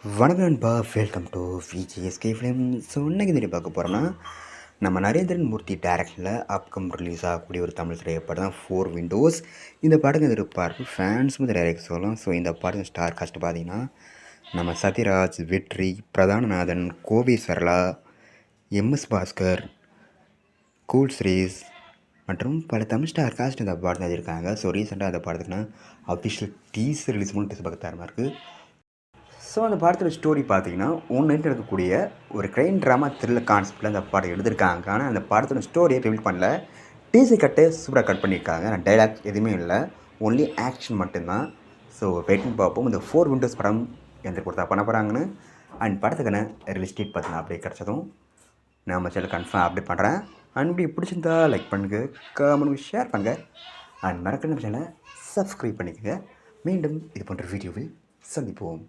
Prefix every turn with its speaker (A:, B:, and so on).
A: வணக்கம் நண்பா, welcome to VGSK film. So இன்னைக்கு இந்த பார்க்க போகிறோம்னா, நம்ம நரேந்திரன் மூர்த்தி டேரக்ஷனில் அப்கம் ரிலீஸ் ஆகக்கூடிய ஒரு தமிழ் திரைப்படம் தான் ஃபோர் விண்டோஸ். இந்த படத்துக்கு எதிர்பார்ப்பு ஃபேன்ஸ் வந்து நிறைய சொல்லலாம். ஸோ இந்த படம் ஸ்டார் காஸ்ட் பார்த்தீங்கன்னா, நம்ம சத்யராஜ், வெற்றி, பிரதானநாதன், கோவி சரளா, எம்எஸ் பாஸ்கர், கூல் ஸ்ரீஸ் மற்றும் பல தமிழ் ஸ்டார் காஸ்ட் இந்த படம் தான் இருக்காங்க. ஸோ ரீசெண்டாக அந்த படத்துக்குன்னா அஃபிஷியல் டீசர் ரிலீஸ் பண்ணிட்டு பார்க்க தரமாக இருக்குது. ஸோ அந்த படத்தோட ஸ்டோரி பார்த்தீங்கன்னா, ஒன்றுட்டு இருக்கக்கூடிய ஒரு க்ரைம் ட்ராமா த்ரில்லர் கான்செப்டில் அந்த படம் எழுதியிருக்காங்க. ஆனால் அந்த படத்தோட ஸ்டோரியை ரிவீல் பண்ணல. டீசர் கட்டு சூப்பராக கட் பண்ணியிருக்காங்க. டைலாக் எதுவுமே இல்லை, ஒன்லி ஆக்ஷன் மட்டும்தான். ஸோ வெயிட்டிங் பார்ப்போம் இந்த ஃபோர் விண்டோஸ் படம் எந்த கொடுத்தா பண்ண போகிறாங்கன்னு. அண்ட் படத்துக்கான ரிலீஸ் டேட் பார்த்தீங்கன்னா அப்படியே கிடச்சதும் நம்ம சேனல் கன்ஃபார்ம் அப்டேட் பண்ணுறேன். அண்ட் இப்படி பிடிச்சிருந்தா லைக் பண்ணுங்கள், கமெண்ட் ஷேர் பண்ணுங்கள். அண்ட் மறக்காம நம்ம சேனலை சப்ஸ்கிரைப் பண்ணிக்கோங்க. மீண்டும் இது போன்ற வீடியோவில் சந்திப்போம்.